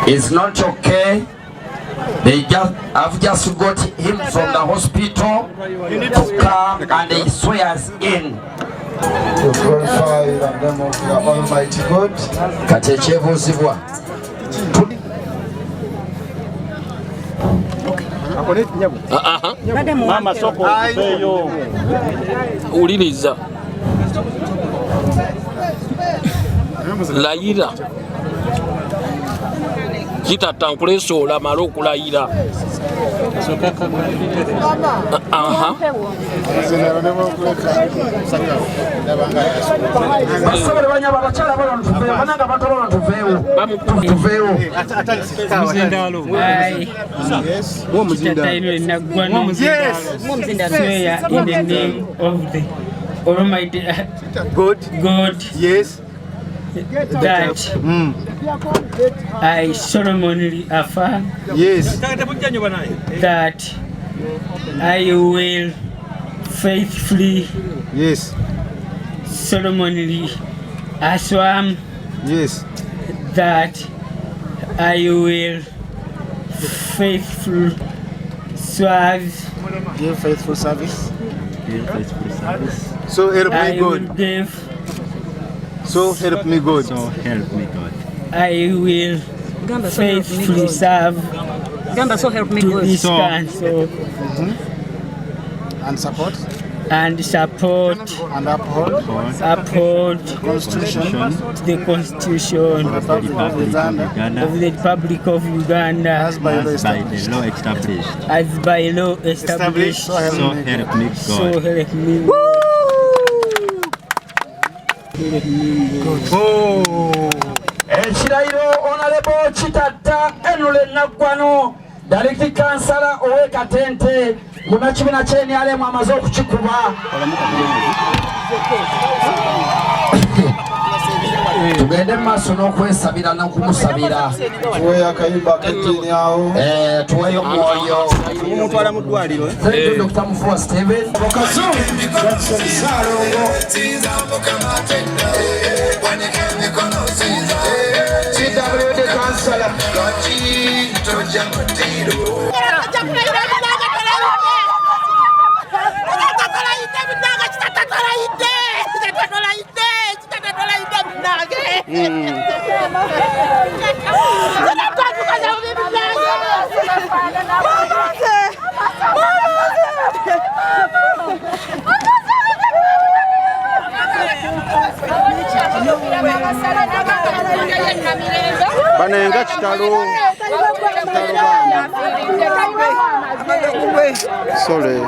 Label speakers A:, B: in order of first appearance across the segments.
A: is not okay. I've just got him from the hospital to come and he swears in
B: to glorify the name of the Almighty God.
A: Katechebuzibwa.
C: Mama soko beyo uliliza layira kitatankule la maroku layira
A: basabale banyaba bachala balo tuveyo bananga batolo tuveyo
D: yes wo muzinda swear in the name of the Almighty God
B: yes
D: that I solemnly affirm
B: yes
D: that I will faithfully
B: yes
D: solemnly affirm
B: yes
D: that I will faithfully serve.
B: Give faithful service. So help me God. So help me God.
E: So help me God.
D: I will faithfully serve.
F: So help me
D: to
F: God.
D: This council.
B: And support.
D: And support.
B: And uphold.
D: The Constitution
E: of the Republic of Uganda.
D: As by law established.
E: So help me God.
D: So help me.
A: Ekirayiro Honorable Chitata Enule Naggwano Director Councillor owe Katente munakibina ky'enyalemu amaze okukikuba tugende maaso n'okwesabira n'okumusabira
B: tuweyo akayimba k'eddiini awo
A: tuweyo mwoyo
B: mutwala mu ddwaliro
A: Dr. Mufuwa Steven
B: Jackson Salongo CWD Councillor banenga kitalo sorry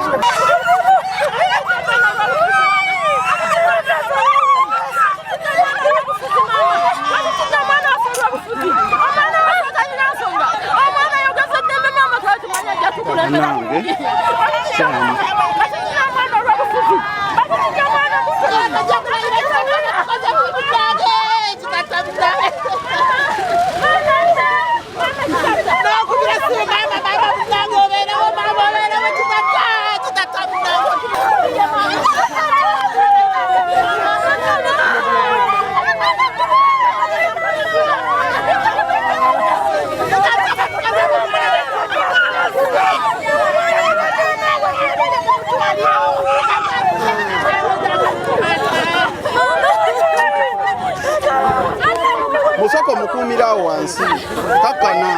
B: musoko mukumira wansi kakana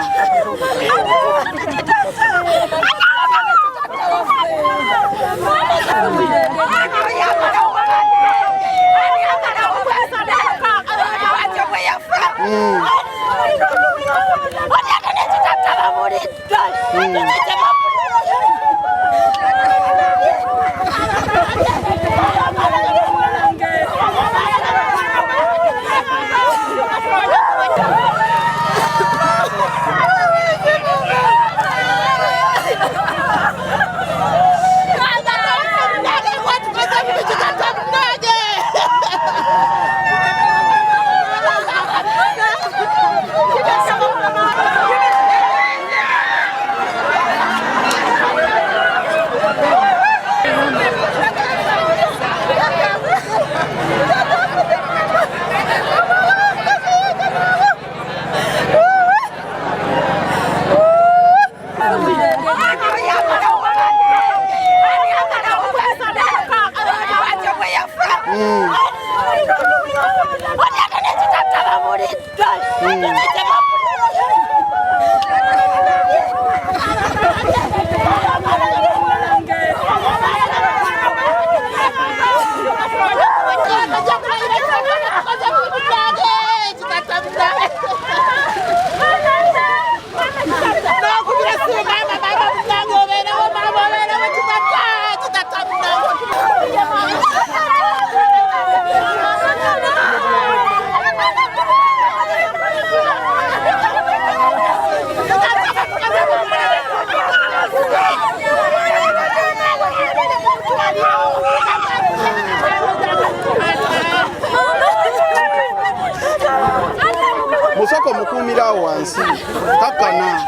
F: kakana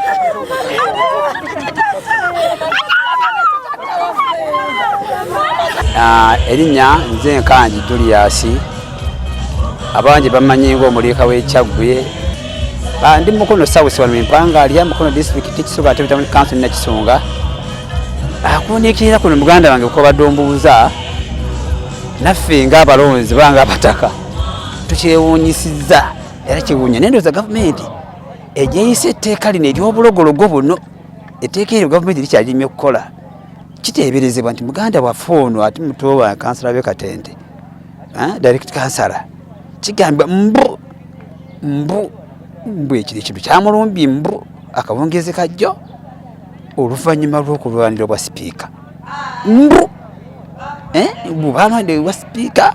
G: erinnya nze Nkanji Julius abangi bamanyi ng'omulika w'Ekyaggwe ndi Mukono South wano Mpanga ali Mukono district Kisuga ate mu council na Kisunga akunikirira kuno muganda wange uko badombuuza naffe ng'abalonzi banga abataka tukyewuunyisizza era kiwunya nendoza gavumenti ejeyise etteeka lino ery'obulogologo buno etteeka eryo gavumenti likyalirimye okukola kiteeberezebwa nti muganda waffe ono ate muto wa kansala b'e Katende direct kansala kigambibwa mbu ekiri ekintu kyamulumbye mbu akabongezi kajjo oluvannyuma lw'okulwanira obwa sipiika mbu balwanira obwa sipiika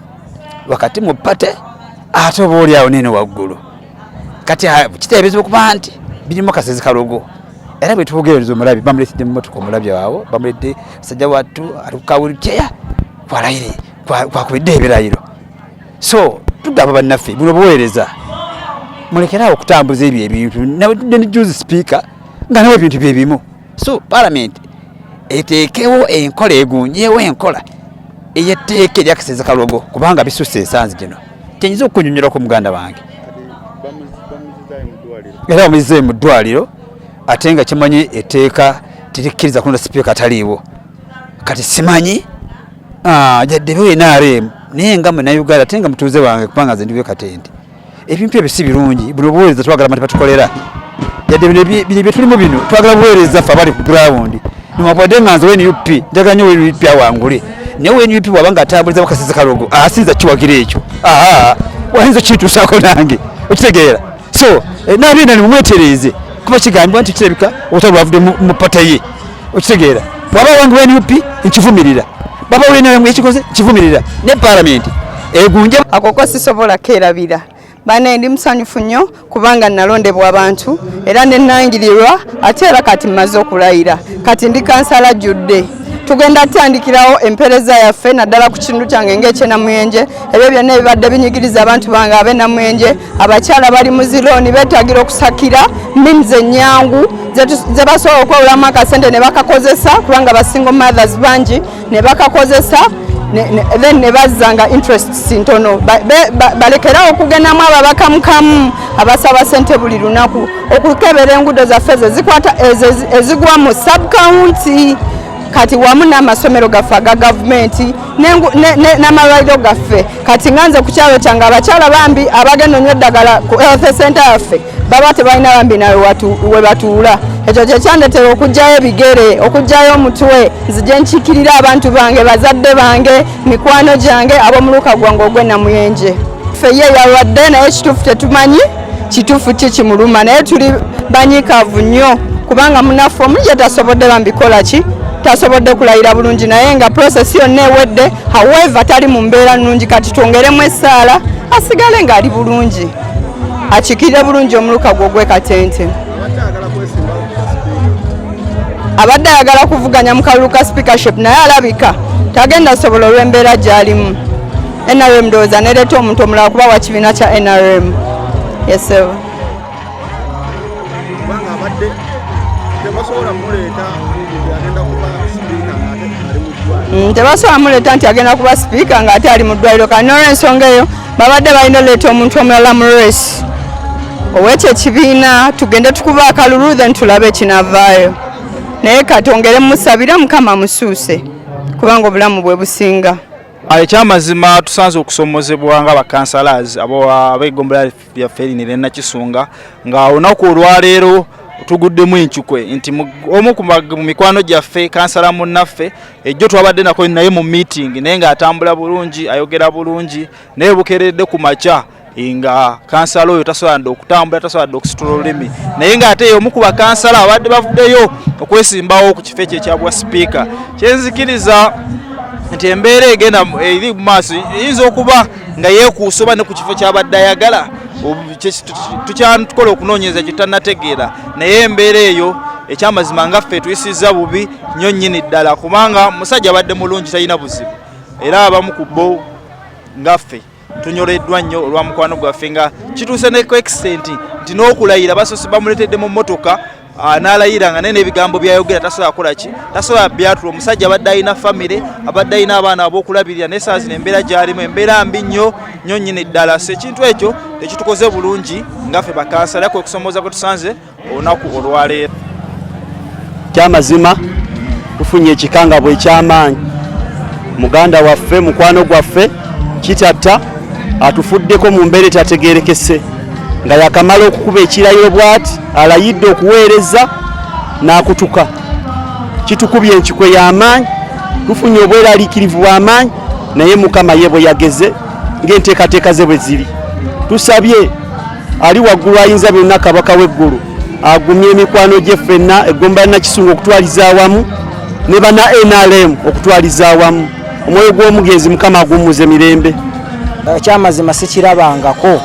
G: wakati mu pate ate oba oli awo nene waggulu kati kiteeberezebwa okuba nti birimu kasezi kalogo era bwe tubogereza omulabi bamuletedde mu mmotoka omulabi wawo bamuledde musajja wattu atukawuliteya kwalayire kwakubidde ebirayiro so tugamba bannaffe buno buweereza mulekerawo okutambuza ebyo ebintu ne juzi sipiika nga nawe ebintu bye bimu so palamenti eteekewo enkola egunjeewo enkola ey'etteeka eryakasezi kalogo kubanga bisusse ensanzi gino kyenyiza okunyonyolako muganda wange era bamuzizayo mu ddwaliro ate nga kimanyi etteeka tirikkiriza kulonda sipiika ataliiwo kati simanyi jaddebewo NRM naye nga Munnayuganda ate nga mutuuze wange kubanga nze ndiwe Katende ebintu ebyo si birungi buno buweereza twagala bantu batukolera jadde bino bye tulimu bino twagala buweereza ffe abali ku ground nimwabwadde nga nze NUP njagala nnyo NUP awangule naye NUP wabanga atambuliza bakasezi kalogo asinza kiwagira ekyo wayinza kintuusaako nange okitegeera so nabiina nimumwetereeze kuba kigambibwa nti kirabika obutali bwavudde mu pata ye okitegeera bwaba wange NUP nkivumirira baba wena mwe ekikoze kivumirira ne parliament egunje
H: akoko sisobola kerabira bane ndi musanyufu nnyo kubanga nalondebwa abantu era nenangirirwa ate era kati maze okulayira kati ndi kansala judde tugenda tandikirawo empereza yaffe naddala ku kintu kyange ng'ekyenamuyenje ebyo byonna ebibadde binyigiriza abantu bange ab'enamuyenje abakyala bali mu zirooni beetagira okusakira means ennyangu ze basobola okwewulamu akasente ne bakakozesa kubanga basingle mothers bangi ne bakakozesa then ne bazzanga interest ntono balekerawo okugendamu ababaka mukamu abasaba sente buli lunaku okukebera enguudo zaffe zezikwata ezigwa mu subcounty kati wamu n'amasomero gaffe aga gavumenti n'amalwaliro gaffe kati nganze ku kyalo kyange abakyala bambi abagenda onywa eddagala ku health center yaffe baba tebalina bambi nawe we batuula ekyo kyekyandetera okugjayo ebigere okugjayo omutwe nzije nkiikirira abantu bange bazadde bange mikwano gyange ab'omuluka gwange ogw'enamuyenje ffe ye yalwadde naye kituufu tetumanyi kituufu ki kimuluma naye tuli banyiikaavu nnyo kubanga munaffe omuli tasobodde bambikola ki tasobodde kulayira bulungi naye nga process yonna ewedde however tali mu mbeera nnungi kati twongeremu essaala asigale ng'ali bulungi akikirire bulungi omuluka gwe ogw'ekatente abadde ayagala kuvuganya mu kalulu ka speakership naye alabika tagenda sobola olw'embeera gy'alimu NRM ndowooza nereeta omuntu omulala kuba wa kibiina kya NRM yesewo tebasobola muleeta nti agenda kuba sipiika ng'ate ali mu ddwaliro kandi n'olw'ensonga eyo babadde balina oleeta omuntu omulala mu race ow'ekyo ekibiina tugende tukuba akalulu then tulabe ekinavaayo naye katongere musabire mukama musuuse kubanga obulamu bwe businga
F: ekyamazima tusanze okusomozebwa nga bakansalazi ab'eggombolola lyaffe erinire Nakisunga nga olunaku olwaleero tuguddemu enkyukwe nti omu ku mikwano gyaffe kansala munnaffe ejjo twabadde nako naye mu meeting naye ng'atambula bulungi ayogera bulungi naye bukeeredde ku makya nga kansala oyo tasobola okutambula tasobola okusitula olulimi naye ng'ate omu ku bakansala abadde bavuddeyo okwesimbawo ku kifo ekyo ekyabwa sipiika kyenzikiriza nti embeera egenda eri mu maaso eyinza okuba nga yeekuusa oba ne ku kifo kyabadde ayagala tukyantukola okunoonyereza kitanategeera naye embeera eyo ekyamazima nga ffe tuyisizza bubi nnyo nnyini ddala kubanga musajja abadde mulungi talina buzibu era abamu ku bo nga ffe tunyoleddwa nnyo olwa mukwano gwaffe nga kituuse ne ku extent nti n'okulayira basoose bamuletedde mu mmotoka n'alayira nga nene ebigambo byayogera tasobola kukola ki tasobola byatula omusajja abadde alina famire abadde alina abaana ab'okulabirira naye saa zino embeera gy'alimu embeera mbi nnyo nnyini ddala so ekintu ekyo tekitukoze bulungi ngaffe bakansala kwe kusomoza kwe tusanze olunaku olwaleero.
B: Kyamazima tufunye ekikangabwa eky'amaanyi muganda waffe mukwano gwaffe Kitatta atufuddeko mu mbeera etategeerekese nga yakamala okukuba ekirayiro bw'ati alayidde okuweereza n'akutuka. Kitukubye enkikwe y'amaanyi tufunye obweraliikirivu bw'amaanyi naye Mukama ye bwe yageze ng'enteekateeka ze bwe ziri. Tusabye ali waggulu ayinza byonna Kabaka w'eggulu agumye emikwano gye ffenna eggomba ya Nakisunga okutwaliza awamu ne bana NRM okutwaliza awamu. Omwoyo gw'omugenzi Mukama agummuze mirembe.
I: Kyamazima sikirabangako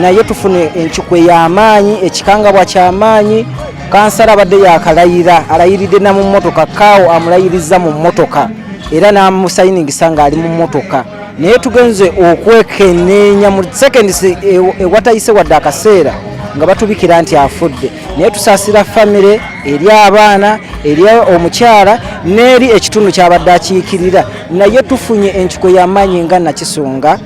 I: naye tufune enkikwe y'amaanyi ekikangabwa ky'amaanyi. Kansala abadde yakalayira alayiridde na mu mmotoka kaawo amulayiriza mu mmotoka era n'amusayiningisa ng'ali mu mmotoka naye tugenze okwekenneenya mu seconds ewatayise wadde akaseera nga batubikira nti afudde naye tusaasira famire eri abaana eri omukyala n'eri ekitundu ky'abadde akiikirira naye tufunye enkikwe y'amaanyi nga Nakisunga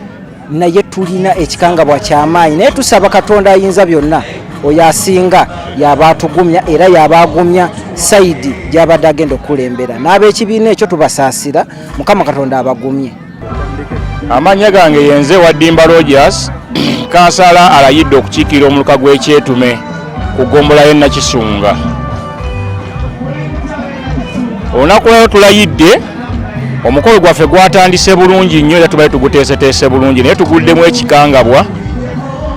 I: naye tulina ekikangabwa ky'amaanyi naye tusaba Katonda ayinza byonna oyo asinga yaba atugumya era yaba agumya sayidi gy'abadde agenda okukulembera n'ab'ekibiina ekyo tubasaasira Mukama Katonda abagumye.
J: Amannya gange yenze Wadimba Rogers kansala alayidde okukiikirira omuluka gw'ekyetume ku ggombola y'e Nakisunga. Olunaku lwero tulayidde omukolo gwaffe gwatandise bulungi nnyo era tubaye tuguteeseteese bulungi naye tuguddemu ekikangabwa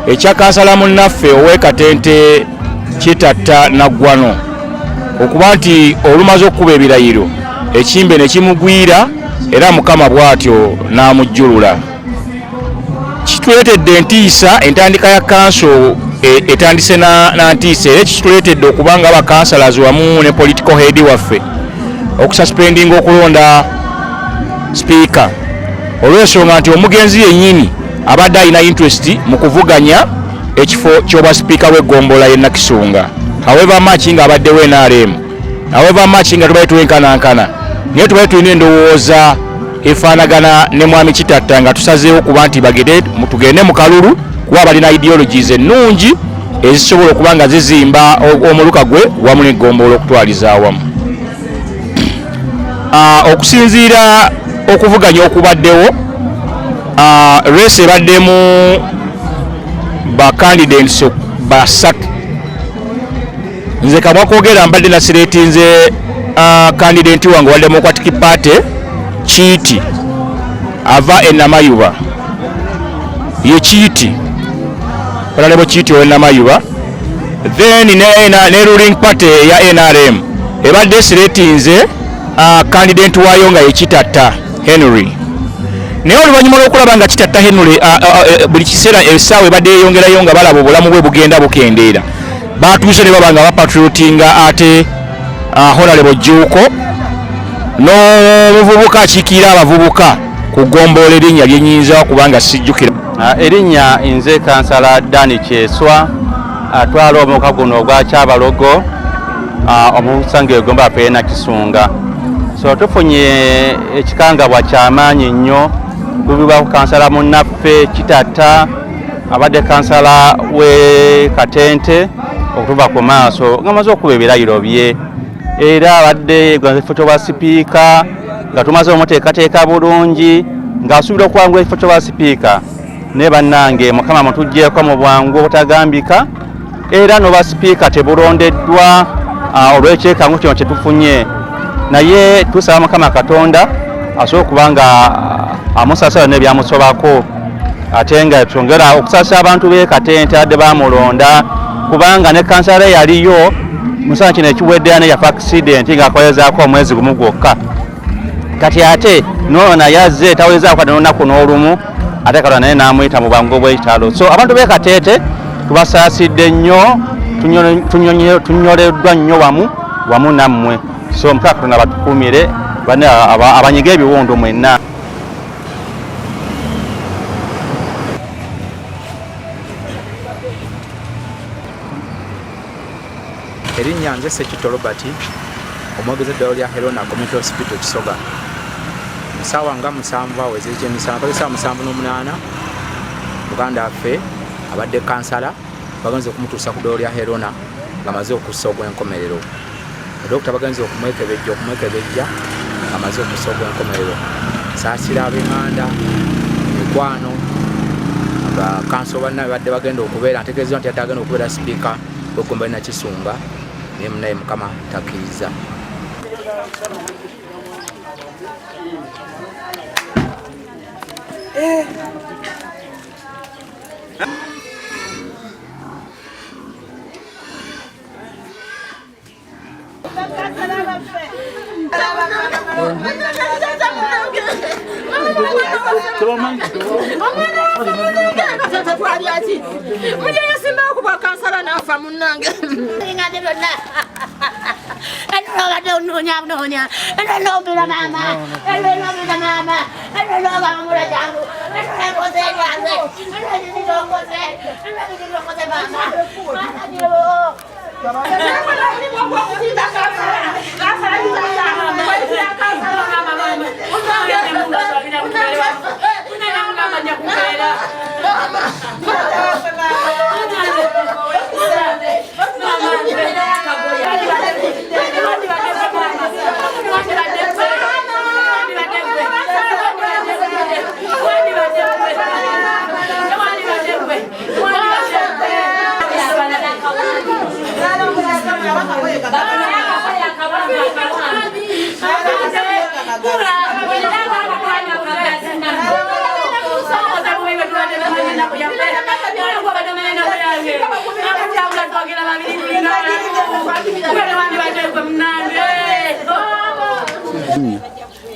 J: ekya kansala munnaffe ow'e Kitatta Naggwano okuba nti olumaze okukuba ebirayiro ekimbe ne kimugwira era Mukama bw'atyo n'amujjulula. Kituleetedde entiisa entandika ya kanso etandise na ntiisa era kituleetedde okuba nga bakansalazi wamu ne political head waffe okususpendinga okulonda speaker olw'ensonga nti omugenzi yennyini abadde alina interest mu kuvuganya ekifo ky'obwa speaker w'eggombola y'e Nakisunga. However much nga abaddewo NRM, however much nga tubaye twenkanankana naye tubaye tulina endowooza efaanagana ne mwami Kitatta nga tusazeewo kuba nti tugende mu kalulu kuba balina ideologies ennungi ezisobola okuba nga zizimba omuluka gwe wamu n'eggombola okutwaliza awamu. Okusinziira okuvuganya okubaddewo race ebaddemu ba candidates basatu. Nze kamwa kwogera mbadde nasireetinze candidate wange wa Democratic Party Kiiti ava e Namayuba ye Kiiti Honorable Kiiti wa Namayuba then ne ruling party ya NRM ebadde sireetinze candidate wayo nga ye Kitatta Henry. Naye oluvannyuma lw'okulaba nga Kitatta Henry buli kiseera essaawa ebadde yeyongerayo nga balaba obulamu bwe bugenda bukendeera batuuse ne baba nga bapatriotinga ate Honorable Jjuuko n'omuvubuka akiikirira abavubuka ku ggombola erinnya lyenyinza kubanga sijjukira.
K: Erinnya nze kansala Dani Kyeswa atwala omwaka guno ogwa Kyabalogo omusange egomba pe Nakisunga. So tufunye ekikangabwa ky'amaanyi nnyo kubiba ku kansala munnaffe Kitatta abadde kansala w'e Katente okutuva ku maaso ng'amaze okuba ebirayiro bye era abadde ekifo ky'obwa sipiika nga tumaze omuteekateeka bulungi ng'asuubira okuwangula ekifo ky'obwa sipiika ne bannange Mukama mutuggyeko mu bwangu obutagambika era n'obwa sipiika tebulondeddwa olw'ekyekangu kino kye tufunye naye tusaba Mukama Katonda asobola okuba nga amusasala n'ebyamusobako ate nga twongera okusasa abantu b'e Katente adde bamulonda kubanga ne kansala yaliyo musana kino ekiweddeya ne yafa accident ng'akolezaako omwezi gumu gwokka kati ate noona yazze tawezaako n'olunaku n'olumu ate Katonda naye n'amuyita mu bwangu bw'ekitalo. So abantu b'e Katete tubasaasidde nnyo tunyoleddwa nnyo wamu nammwe. So Mukama Katonda batukuumire abanyiga ebiwundu mwenna.
L: Erinnya nze Sekitto Robert omwogezi eddwaliro lya Helena Community Hospital Kisoga. Musawa nga 7 awezezza emisana kozesa 78 muganda waffe abadde kansala bagenze okumutuusa ku ddwaliro lya Helena ng'amaze okussa ogw'enkomerero. Dokita bagenze okumwekebejja ng'amaze okussa ogw'enkomerero. Saasira ab'enganda mikwano abakanso bannabe badde bagenda okubeera ntegeeza nti agenda okubeera sipiika w'eggombolola Nakisunga naye munaye Mukama takkiriza.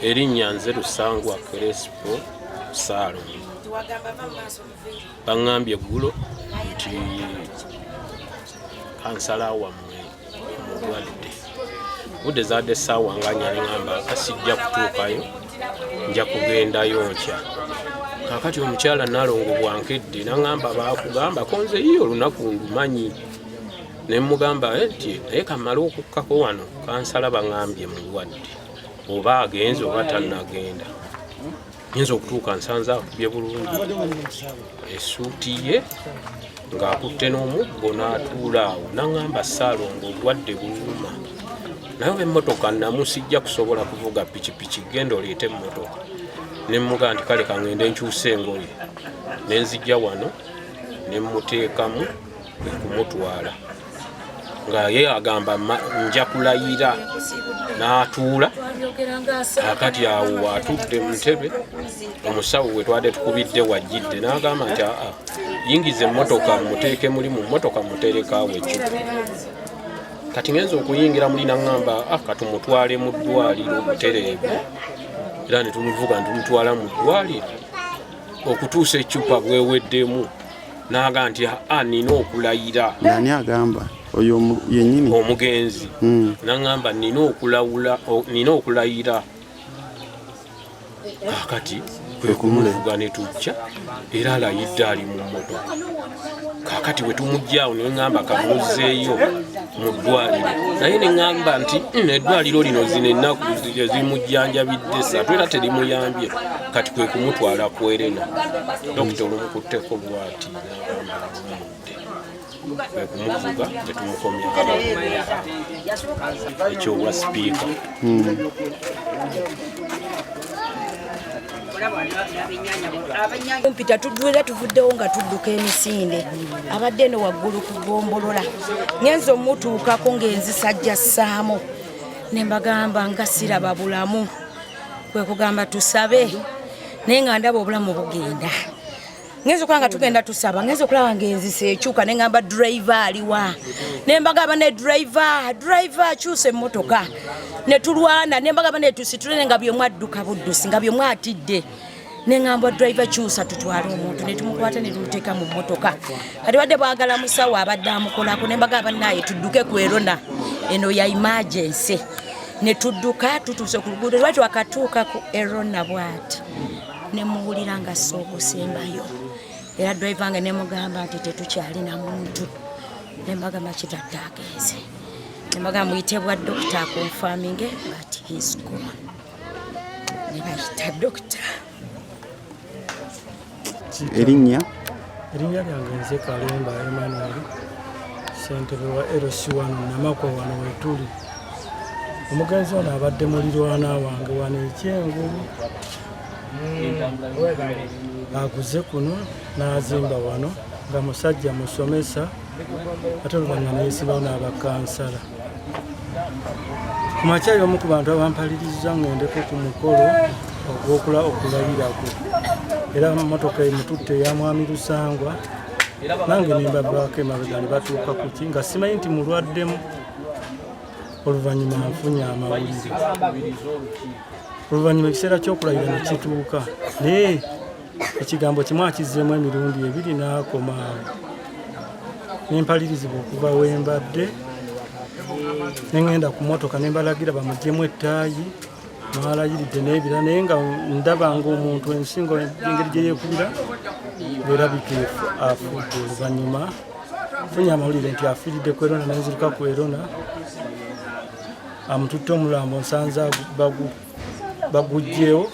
C: Erinnya nze Lusangwa Crespo Salo. Bangambye eggulo nti kansala wammwe mulwadde. Budde zaadde essaawa nga 4 ngamba kasijja kutuukayo nja kugendayo nkya. Kakati omukyala Nalongo bwankedde n'angamba baakugamba ko nze iyo olunaku ndumanyi. Ne mugamba nti naye kamala okukkako wano kansala bangambye mulwadde. Oba agenze oba tannagenda. Nyinza okutuuka nsanze akubye bulungi essuuti ye ng'akutte n'omuggo n'atuula awo n'angamba Ssaalongo obulwadde buluma. Naye emmotoka namusijja kusobola kuvuga pikipiki genda oleete emmotoka. Ne mmuga nti kale kangende nkyusa engoye ne nzijja wano ne mmuteekamu kumutwala. Nga ye agamba nja kulayira n'atuula. Akati awo atudde mu ntebe omusawo we twadde tukubidde wajjidde n'agamba nti yingiza emmotoka muteeke muli mu mmotoka muterekaawo ekyo. Kati ngenza okuyingira muli n'angamba katumutwale mu ddwaliro butereevu. Era ne tumuvuga ntumutwala mu ddwaliro okutuusa eccupa bweweddemu n'aga nti nina okulayira.
M: Nani agamba? Oyo yennyini
C: omugenzi n'angamba nina okulayira. Kakati kwe kumuvuga ne tujja era alayidde ali mu mmotoka. Kakati we tumuggyaawo ne ngamba kamuzzeeyo mu ddwaliro. Naye ne ngamba nti eddwaliro lino zino ennaku zimujjanjabidde 3 era terimuyambye. Kati kwe kumutwala ku Helena. Dokita olumukutteko bw'ati n'agamba kwe kumuvuga tetumukomya ekyo bwa sipiika.
N: Mpita tudduira tuvuddewo nga tudduka emisinde abadde eno waggulu ku ggombolola ngenza omutuukako ng'enzisajja ssaamu ne mbagamba nga siraba bulamu kwe kugamba tusabe naye nga ndaba obulamu bugenda. Ngenza okulaba nga tugenda tusaba ngenza okulaba ng'enzisa ekyuka ne ngamba driver aliwa ne mbagamba ne driver akyusa emmotoka ne tulwana ne mbagamba ne tusitule nga bye mwadduka buddusi nga bye mwatidde ne ngamba driver kyusa tutwale omuntu ne tumukwata ne tumuteeka mu mmotoka. Kati badde baagala musawo abadde amukolako ne mbagamba naye tudduke ku Helena eno ya emergency ne tudduka tutuuse ku luguudo lwaki wakatuuka ku Helena bwati ne muwulira nga sookusembayo era driver nga ne mugamba nti tetukyalina muntu ne mbagamba kitadde agenze Nembaga muyitebwa dokita akonfaminge but he's gone. Nebayita dokita.
M: Erinnya
O: lyange nze Kalemba Emmanuel, ssentebe wa LC1 Namakwa wano wetuli. Omugenzi ono abadde mulirwana wange wano ekyengulu. Aguze kuno n'azimba wano nga musajja musomesa ate oluvannyuma neesibawo n'abakansala. Ku makya y'omu ku bantu abampaliriza ng'endeko ku mukolo ogw'okulayirako. Era mmotoka emututte eya Mwami Lusangwa nange nembavaako emabega ne batuuka ku ki nga simanyi nti mulwaddemu. Oluvannyuma nfunye amawulire. Oluvannyuma ekiseera ky'okulayira ne kituuka naye ekigambo kimu akizzeemu emirundi ebiri n'akoma awo. Nempalirizibwa okuva wembadde nengenda ku mmotoka nembalagira bamuggyemu ettaayi mwalayiridde n'ebira naye nga ndaba ng'omuntu ensingo engeri gye yeekubira ng'erabika afudde. Oluvannyuma nfunye amawulire nti afiiridde ku Erona nenzirika ku Erona amututte omulambo nsanze baguggyewo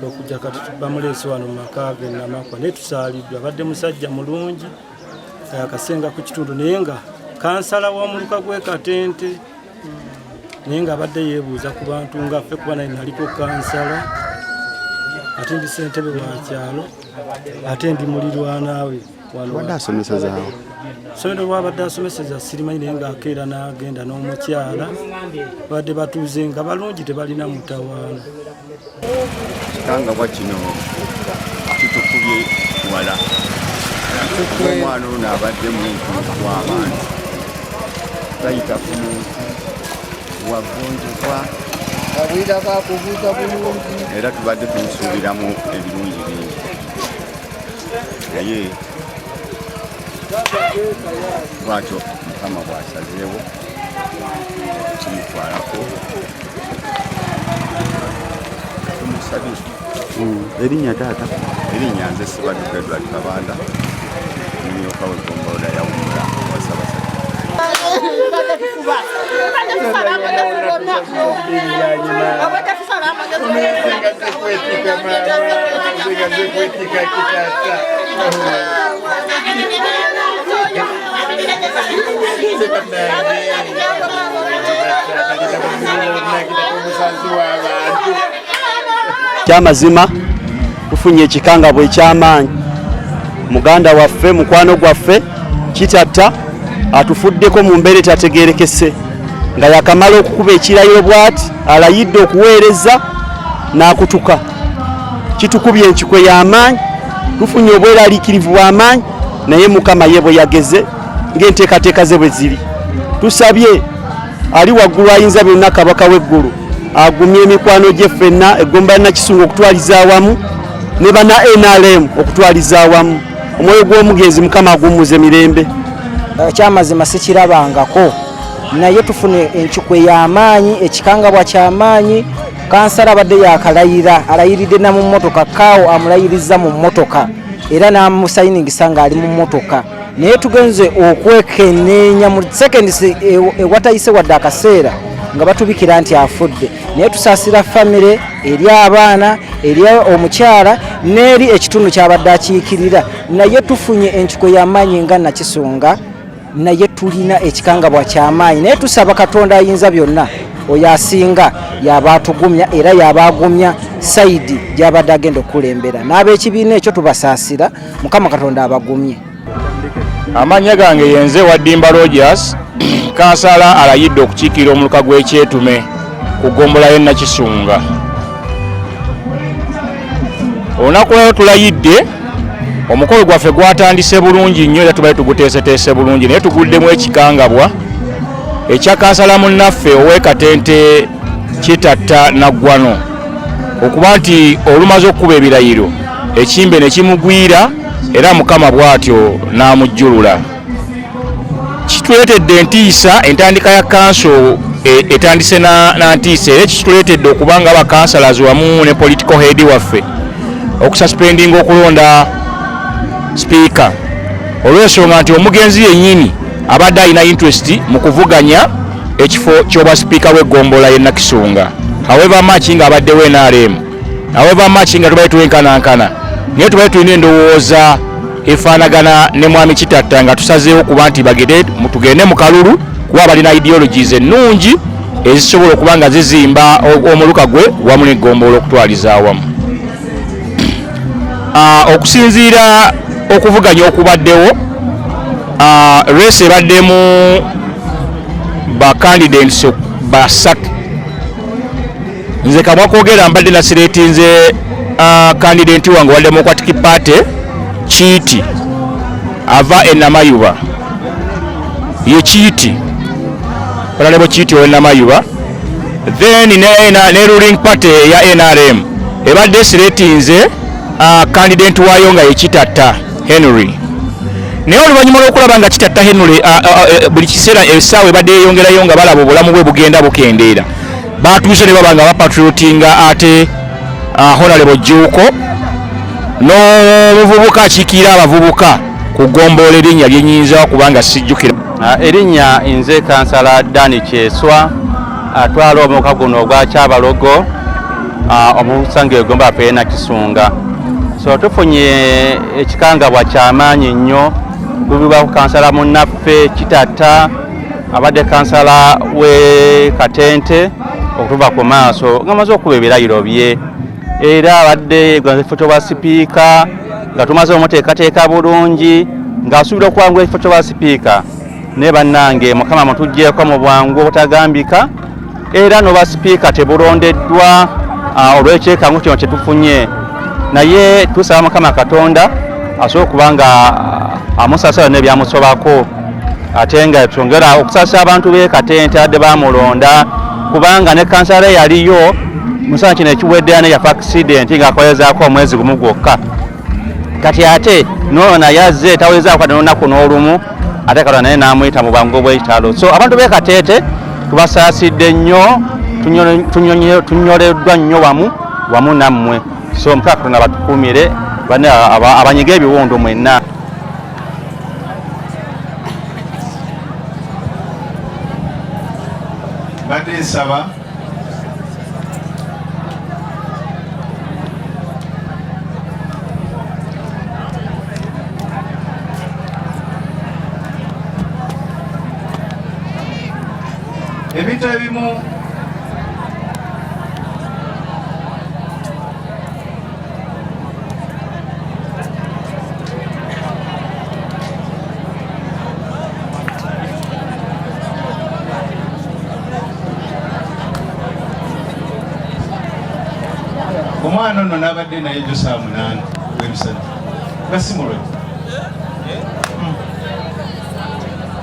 O: okujja kati bamuleese wano mu maka ge Namakwa naye tusaaliddwa. Abadde musajja mulungi akasenga ku kitundu naye nga kansala w'omuluka gw'e Katente naye nga abadde yeebuuza ku bantu nga ffe kuba naye naliko kansala ate ndi ssentebe wa kyalo ate ndi mulirwanaawe wano.
M: Wadde asomesezaawo
O: ssomero lwabadde asomeseza sirimanyi naye ng'akeera n'agenda n'omukyala badde batuuze nga balungi tebalina mutawaana.
M: Ekikangabwa kino kitukubye wala. Omwana ono abadde muntu w'abantu bayita ku muntu wagonjebwa era tubadde tumusuubiramu ebirungi bingi naye bwatyo Mukama bw'asazeewo kimutwalako. Tumusabye. Erinnya taata? Erinnya nze Sibaduka Edward Kabanda, mumyuka w'eggombolola yawummula wasabasajja.
B: Kyamazima tufunye ekikangabwa eky'amaanyi. Muganda waffe mukwano gwaffe Kitatta atufuddeko mu mbeera etategeerekese nga yakamala okukuba ekirayiro bw'ati alayidde okuweereza n'akutuka. Kitukubye enkikwe y'amaanyi, tufunye obweraliikirivu bw'amaanyi naye Mukama ye bwe yageze ng'enteekateeka ze bwe ziri. Tusabye ali waggulu ayinza byonna Kabaka w'eggulu agumye emikwano gye ffenna eggomba ya Nakisunga okutwaliza awamu ne bana NRM okutwaliza awamu. Omwoyo gw'omugenzi Mukama agummuze mirembe.
I: Kyamazima sikirabangako naye tufune enkikwe y'amaanyi, ekikangabwa ky'amaanyi. Kansala abadde yakalayira, alayiridde na mu mmotoka, kaawo amulayiriza mu mmotoka era n'amusayiningisa ng'ali mu mmotoka. Naye tugenze okwekenneenya mu seconds ewatayise wadde akaseera nga batubikira nti afudde. Naye tusaasira famire eri abaana, eri omukyala n'eri ekitundu ky'abadde akiikirira. Naye tufunye enkikwe y'amaanyi nga Nakisunga, naye tulina ekikangabwa ky'amaanyi. Naye tusaba Katonda ayinza byonna oyo asinga yaba atugumya era yaba agumya sayidi gy'abadde agenda okukulembera. N'ab'ekibiina ekyo tubasaasira, Mukama Katonda abagumye.
J: Amannya gange yenze Wadimba Rogers, kansala alayidde okukiikirira omuluka gw'ekyetume ku ggombola y'e Nakisunga. Olunaku lwero tulayidde, omukolo gwaffe gwatandise bulungi nnyo era tubadde tuguteeseteese bulungi naye tuguddemu ekikangabwa ekya kansala munnaffe ow'e Katente Kitatta Naggwano okuba nti olumaze okukuba ebirayiro ekimbe ne kimugwira era Mukama bw'atyo n'amujjulula. Kituleetedde entiisa, entandika ya kanso etandise na ntiisa era kituleetedde okuba nga abakansalazi wamu ne political head waffe okususpendinga okulonda speaker olw'ensonga nti omugenzi yennyini abadde alina interest mu kuvuganya ekifo ky'obwa sipiika w'eggombolola y'e Nakisunga. However much nga abaddewo NRM, however much nga tubadde twenkanankana, naye tubadde tulina endowooza efaanagana ne mwami Kitatta nga tusazeewo kuba nti tugende mu kalulu kuba balina ideologies ennungi ezisobola okuba nga zizimba omuluka gwe wamu n'eggombolola okutwaliza awamu. Okusinziira okuvuganya okubaddewo, race ebaddemu ba candidates basatu. Nze kamwa kwogera mbadde nasireetinze candidate wange wa Democratic Party Kiiti ava e Namayuba, ye Kiiti Honorable Kiiti wa Namayuba. Then ne ruling party ya NRM ebadde sireetinze candidate wayo nga ye Kitatta Henry. Naye oluvannyuma lw'okulaba nga Kitatta Henry buli kiseera essaawa ebadde yeyongerayo nga balaba obulamu bwe bugenda bukendeera, batuuse ne baba nga bapatriotinga ate Honorable Juuko n'omuvubuka akiikirira abavubuka ku ggombolola erinnya lyenyinza kubanga sijjukira.
K: Erinnya nze kansala Dani Kyeswa atwala omwaka guno ogwa Kyabalogo omusange egomba pe Nakisunga. So tufunye ekikangabwa ky'amaanyi nnyo kubiba ku kansala munnaffe Kitatta abadde kansala we Katente okutuva ku maaso ng'amaze okuba ebirayiro bye, era abadde ekifo ky'obwa sipiika nga tumaze omuteekateeka bulungi ng'asuubira okuwangula ekifo ky'obwa sipiika. Ne bannange Mukama mutuggyeko mu bwangu obutagambika, era n'obwa sipiika tebulondeddwa olw'ekyekangu kino kye tufunye. Naye tusaba Mukama Katonda asobola okuba nga amusasala n'ebyamusobako, ate nga twongera okusasa abantu b'e Katente adde bamulonda, kubanga ne kansala yaliyo musana kino ekiweddeya ne yafa accident ng'akolezaako omwezi gumu gwokka. Kati ate n'ono yazze tawezaako kwadde n'olunaku n'olumu, ate Katonda naye n'amuyita mu bwangu bw'ekitalo. So abantu b'e Katete tubasaasidde nnyo, tunyoleddwa nnyo wamu nammwe. So Mukama Katonda batukuumire abanyiga ebiwundu mwenna.
P: Badde nsaba ebintu ebimu omwana ono n'abadde naye jo saa 8 w'emisana gasimulwe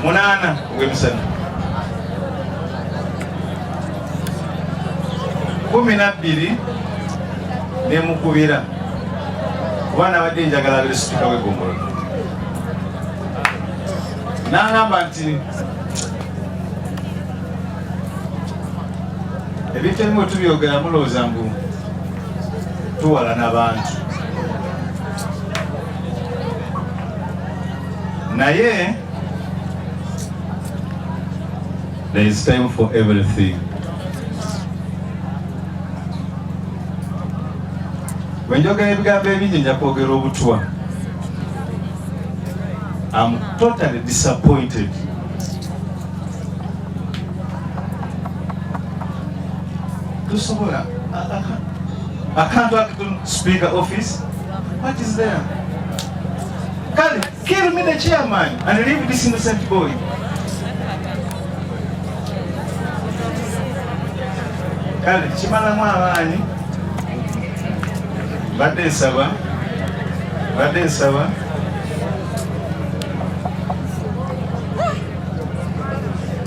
P: 8 w'emisana 12 nemukubira kuba nabadde njagala abeere sipiika w'eggombolola, n'agamba nti ebintu ebimu tubyogera mulowooza mbu tuwala n'abantu, naye there is time for everything. Wenjogera ebigambo ebingi nja kwogera obutwa. I'm totally disappointed. Tusobola I can't walk to Speaker office. What is there? Kale, kill me the chairman and leave this innocent boy. Kale, chimala mwa abani. Badde nsaba.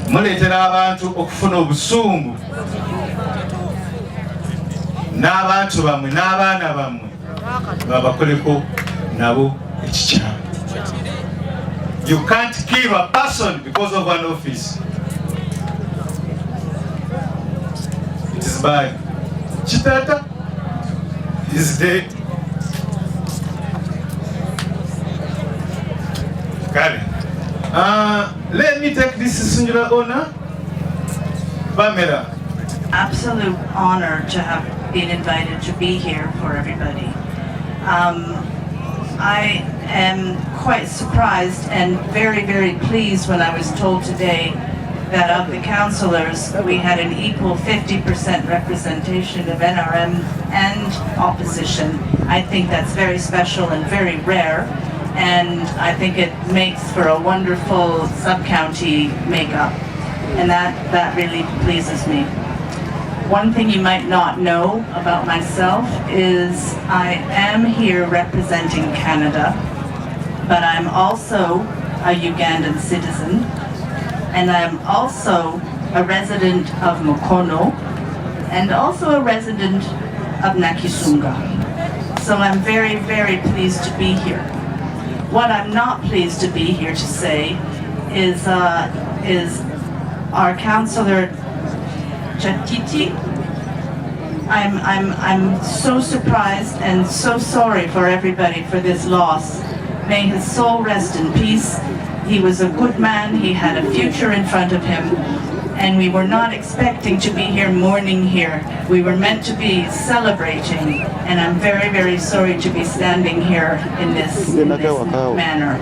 P: Muleetera abantu okufuna obusungu. N'abantu bamwe n'abaana bamwe babakoleko nabo ekikyamu. You can't kill a person because of an office. It is bad. Kitatta is dead. Kale. Let me take this singular honor Pamela.
Q: Absolute honor to have been invited to be here for everybody. I am quite surprised and very, very pleased when I was told today that of the councillors, we had an equal 50% representation of NRM and opposition. I think that's very special and very rare, and I think it makes for a wonderful sub-county makeup, and that really pleases me. One thing you might not know about myself is I am here representing Canada, but I'm also a Ugandan citizen, and I'm also a resident of Mukono, and also a resident of Nakisunga. So I'm very, very pleased to be here. What I'm not pleased to be here to say is our councillor Chatiti. I'm so surprised and so sorry for everybody for this loss. May his soul rest in peace. He was a good man, he had a future in front of him, and we were not expecting to be here mourning here. We were meant to be celebrating, and I'm very, very sorry to be standing here in this manner.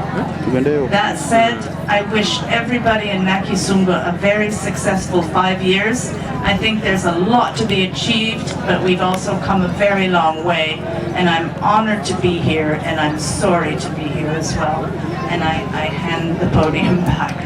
Q: That said, I wish everybody in Nakisunga a very successful 5 years. I think there's a lot to be achieved, but we've also come a very long way, and I'm honored to be here, and I'm sorry to be here as well. And I hand the podium back.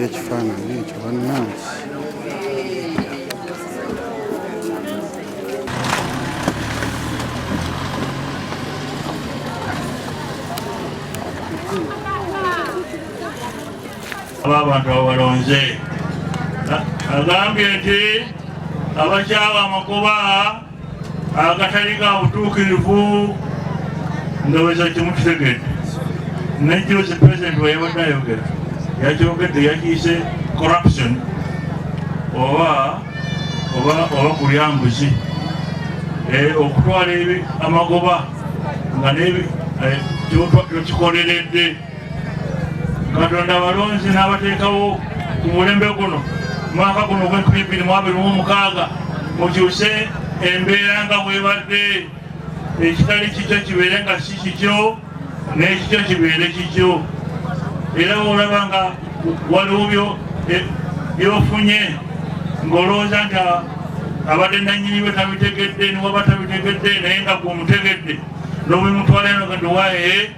R: Ekifaananyi ekyo bannansi
S: abantu abalonze agambye nti abakyawa amagoba agatali ga butuukirivu ndowooza kimukitegedde nejjozi pulezidenti weyabadde ayogera yakyogedde yakiyise corruption oba kulyambuzi okutwala amagoba nga kyokikoleredde. Katonda balonzi n'abateekawo ku mulembe guno mwaka guno ogw'2026 mukyuse embeera nga bwebadde, ekitali kikyo kibeere nga si kikyo, n'ekikyo kibeere kikyo. Era olaba nga waliwo byofunye ng'olowooza nti abadde nannyini bwe tabitegedde, niwaba tabitegedde naye nga gw'omutegedde n'obimutwala eno nga nti waaye